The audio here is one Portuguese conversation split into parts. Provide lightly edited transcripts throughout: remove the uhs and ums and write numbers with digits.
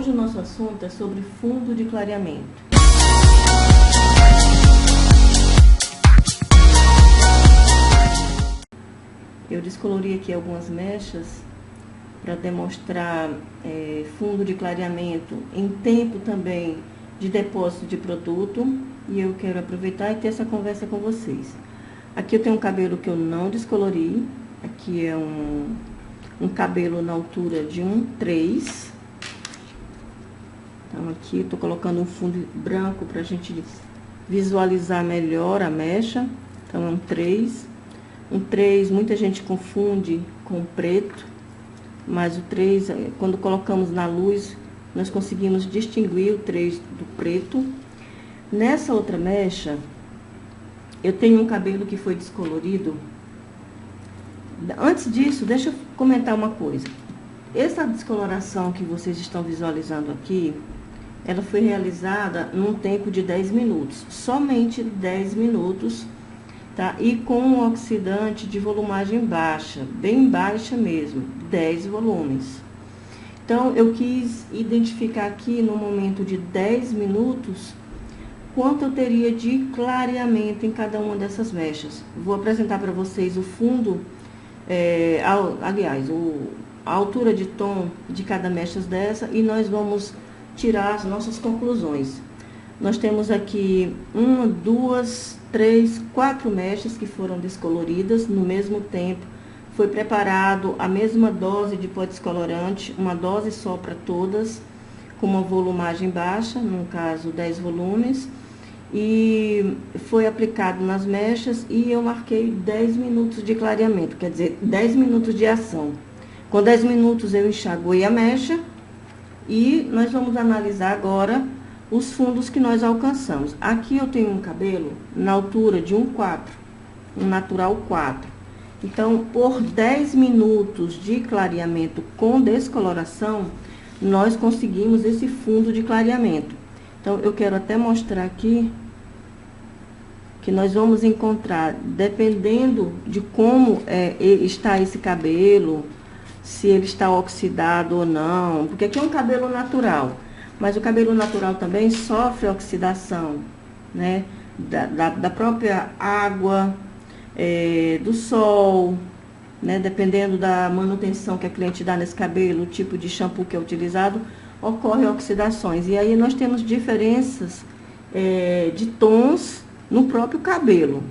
Hoje o nosso assunto é sobre fundo de clareamento. Eu descolori aqui algumas mechas para demonstrar fundo de clareamento em tempo também de depósito de produto. E eu quero aproveitar e ter essa conversa com vocês. Aqui eu tenho um cabelo que eu não descolori. Aqui é um cabelo na altura de 1,3. Então, aqui eu tô colocando um fundo branco pra gente visualizar melhor a mecha. Então, é 1,3. 1,3, muita gente confunde com preto, mas o 3, quando colocamos na luz, nós conseguimos distinguir o 3 do preto. Nessa outra mecha, eu tenho um cabelo que foi descolorido. Antes disso, deixa eu comentar uma coisa. Essa descoloração que vocês estão visualizando aqui, ela foi realizada num tempo de 10 minutos. Somente 10 minutos, tá? E com um oxidante de volumagem baixa, bem baixa mesmo, 10 volumes. Então, eu quis identificar aqui, no momento de 10 minutos, quanto eu teria de clareamento em cada uma dessas mechas. Vou apresentar para vocês o fundo, aliás, a altura de tom de cada mecha dessa, e nós vamos tirar as nossas conclusões. Nós temos aqui 1, 2, 3, 4 mechas que foram descoloridas no mesmo tempo. Foi preparado a mesma dose de pó descolorante, uma dose só para todas, com uma volumagem baixa, no caso 10 volumes, e foi aplicado nas mechas, e eu marquei 10 minutos de clareamento, quer dizer, 10 minutos de ação. Com 10 minutos eu enxaguei a mecha, e nós vamos analisar agora os fundos que nós alcançamos. Aqui eu tenho um cabelo na altura de 1,4, um natural 4. Então, por 10 minutos de clareamento com descoloração, nós conseguimos esse fundo de clareamento. Então, eu quero até mostrar aqui que nós vamos encontrar, dependendo de como está esse cabelo, se ele está oxidado ou não, porque aqui é um cabelo natural, mas o cabelo natural também sofre oxidação, né, da própria água, do sol, né, dependendo da manutenção que a cliente dá nesse cabelo, o tipo de shampoo que é utilizado, ocorre oxidações. E aí nós temos diferenças de tons no próprio cabelo.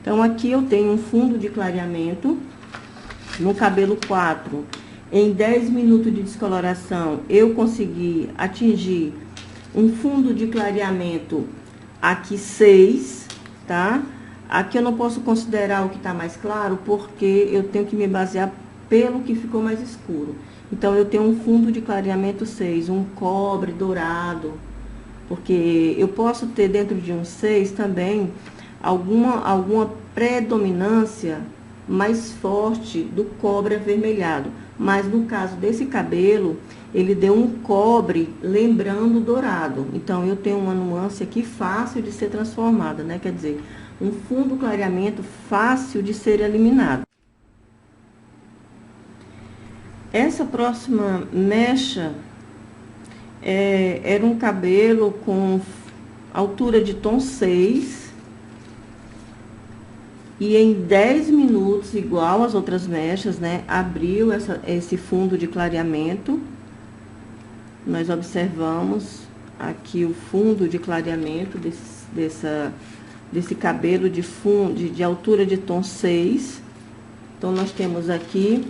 Então, aqui eu tenho um fundo de clareamento no cabelo 4. Em 10 minutos de descoloração, eu consegui atingir um fundo de clareamento aqui 6, tá? Aqui eu não posso considerar o que tá mais claro, porque eu tenho que me basear pelo que ficou mais escuro. Então, eu tenho um fundo de clareamento 6, um cobre dourado, porque eu posso ter dentro de um 6 também alguma predominância mais forte do cobre avermelhado. Mas no caso desse cabelo, ele deu um cobre lembrando dourado. Então, eu tenho uma nuance aqui fácil de ser transformada, né? Quer dizer, um fundo clareamento fácil de ser eliminado. Essa próxima mecha era um cabelo com altura de tom 6. E em 10 minutos, igual as outras mechas, né, abriu esse fundo de clareamento. Nós observamos aqui o fundo de clareamento desse cabelo de altura de tom 6. Então, nós temos aqui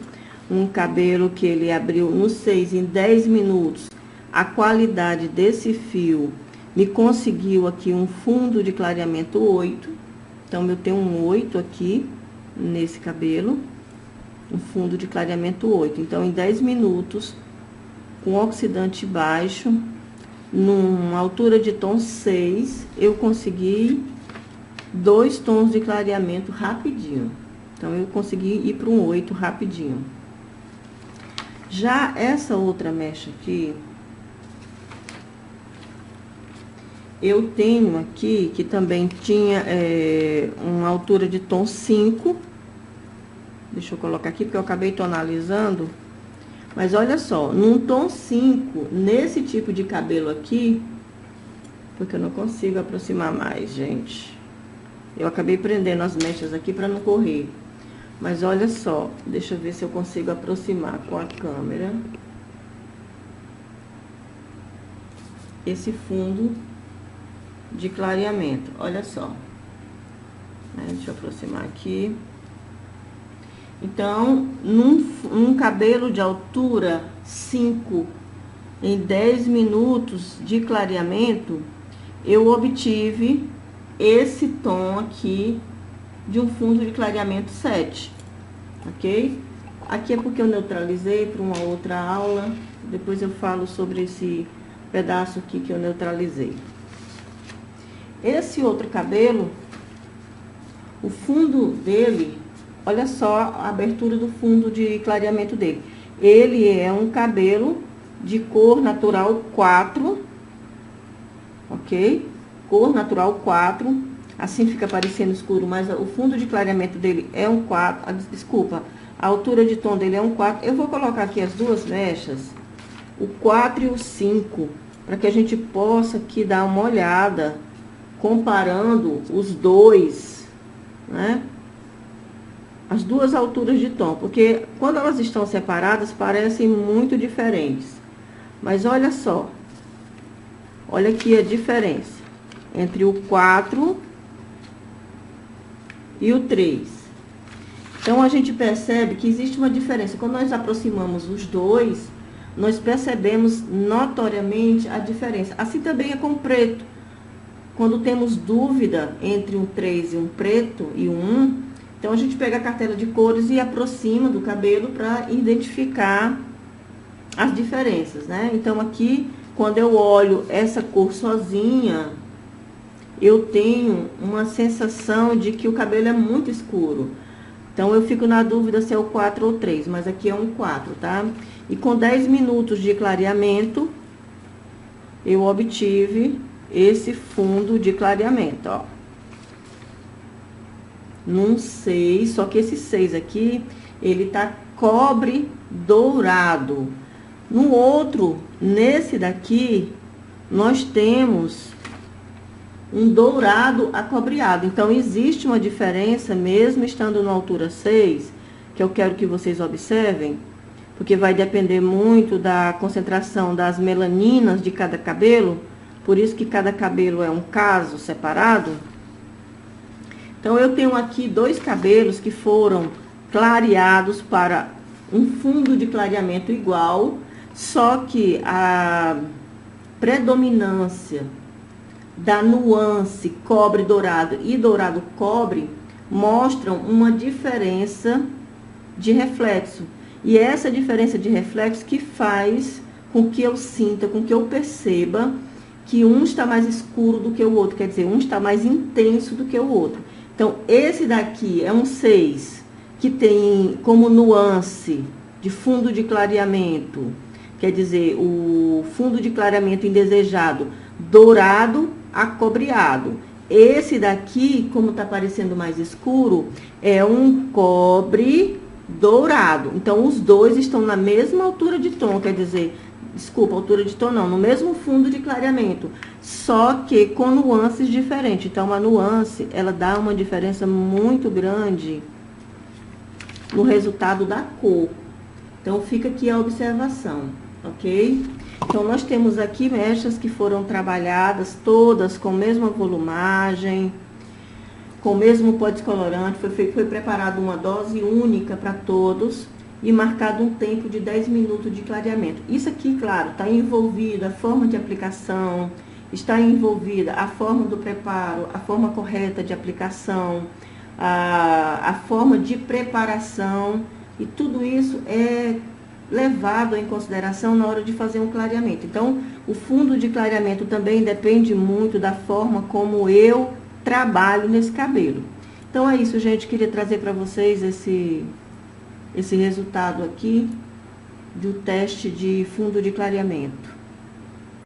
um cabelo que ele abriu no 6 em 10 minutos. A qualidade desse fio me conseguiu aqui um fundo de clareamento 8. Então, eu tenho um 8 aqui, nesse cabelo, um fundo de clareamento 8. Então, em 10 minutos, com oxidante baixo, numa altura de tom 6, eu consegui 2 tons de clareamento rapidinho. Então, eu consegui ir para um 8 rapidinho. Já essa outra mecha aqui, eu tenho aqui, que também tinha uma altura de tom 5. Deixa eu colocar aqui, porque eu acabei tonalizando. Mas olha só, num tom 5, nesse tipo de cabelo aqui, porque eu não consigo aproximar mais, gente. Eu acabei prendendo as mechas aqui para não correr. Mas olha só, deixa eu ver se eu consigo aproximar com a câmera. Esse fundo de clareamento, olha só. Deixa eu aproximar aqui. Então, num cabelo de altura 5, em 10 minutos de clareamento, eu obtive esse tom aqui de um fundo de clareamento 7, ok? Aqui é porque eu neutralizei para uma outra aula, depois eu falo sobre esse pedaço aqui que eu neutralizei. Esse outro cabelo, o fundo dele, olha só a abertura do fundo de clareamento dele. Ele é um cabelo de cor natural 4, ok? Cor natural 4, assim fica parecendo escuro, mas o fundo de clareamento dele é um 4, desculpa, a altura de tom dele é um 4. Eu vou colocar aqui as duas mechas, o 4 e o 5, para que a gente possa aqui dar uma olhada, comparando os dois, né? As duas alturas de tom, porque quando elas estão separadas, parecem muito diferentes. Mas olha só, olha aqui a diferença entre o 4 e o 3. Então, a gente percebe que existe uma diferença. Quando nós aproximamos os dois, nós percebemos notoriamente a diferença. Assim também é com o preto. Quando temos dúvida entre um 3 e um preto e um 1, então a gente pega a cartela de cores e aproxima do cabelo para identificar as diferenças, né? Então, aqui, quando eu olho essa cor sozinha, eu tenho uma sensação de que o cabelo é muito escuro. Então, eu fico na dúvida se é o 4 ou 3, mas aqui é um 4, tá? E com 10 minutos de clareamento, eu obtive esse fundo de clareamento, ó. Num 6, só que esse 6 aqui, ele tá cobre dourado. No outro, nesse daqui, nós temos um dourado acobreado. Então, existe uma diferença, mesmo estando na altura 6, que eu quero que vocês observem, porque vai depender muito da concentração das melaninas de cada cabelo, por isso que cada cabelo é um caso separado. Então, eu tenho aqui dois cabelos que foram clareados para um fundo de clareamento igual, só que a predominância da nuance cobre dourado e dourado cobre mostram uma diferença de reflexo. E essa diferença de reflexo que faz com que eu sinta, com que eu perceba que um está mais escuro do que o outro, quer dizer, um está mais intenso do que o outro. Então, esse daqui é um 6, que tem como nuance de fundo de clareamento, quer dizer, o fundo de clareamento indesejado, dourado acobreado. Esse daqui, como tá parecendo mais escuro, é um cobre dourado. Então, os dois estão na mesma altura de tom, quer dizer, desculpa, altura de tom não, no mesmo fundo de clareamento, só que com nuances diferentes. Então, a nuance, ela dá uma diferença muito grande no resultado da cor. Então, fica aqui a observação, ok? Então, nós temos aqui mechas que foram trabalhadas todas com a mesma volumagem, com o mesmo pó descolorante, foi preparada uma dose única para todos e marcado um tempo de 10 minutos de clareamento. Isso aqui, claro, está envolvida a forma de aplicação, está envolvida a forma do preparo, a forma correta de aplicação, a forma de preparação, e tudo isso é levado em consideração na hora de fazer um clareamento. Então, o fundo de clareamento também depende muito da forma como eu trabalho nesse cabelo. Então, é isso, gente. Queria trazer para vocês esse resultado aqui do teste de fundo de clareamento.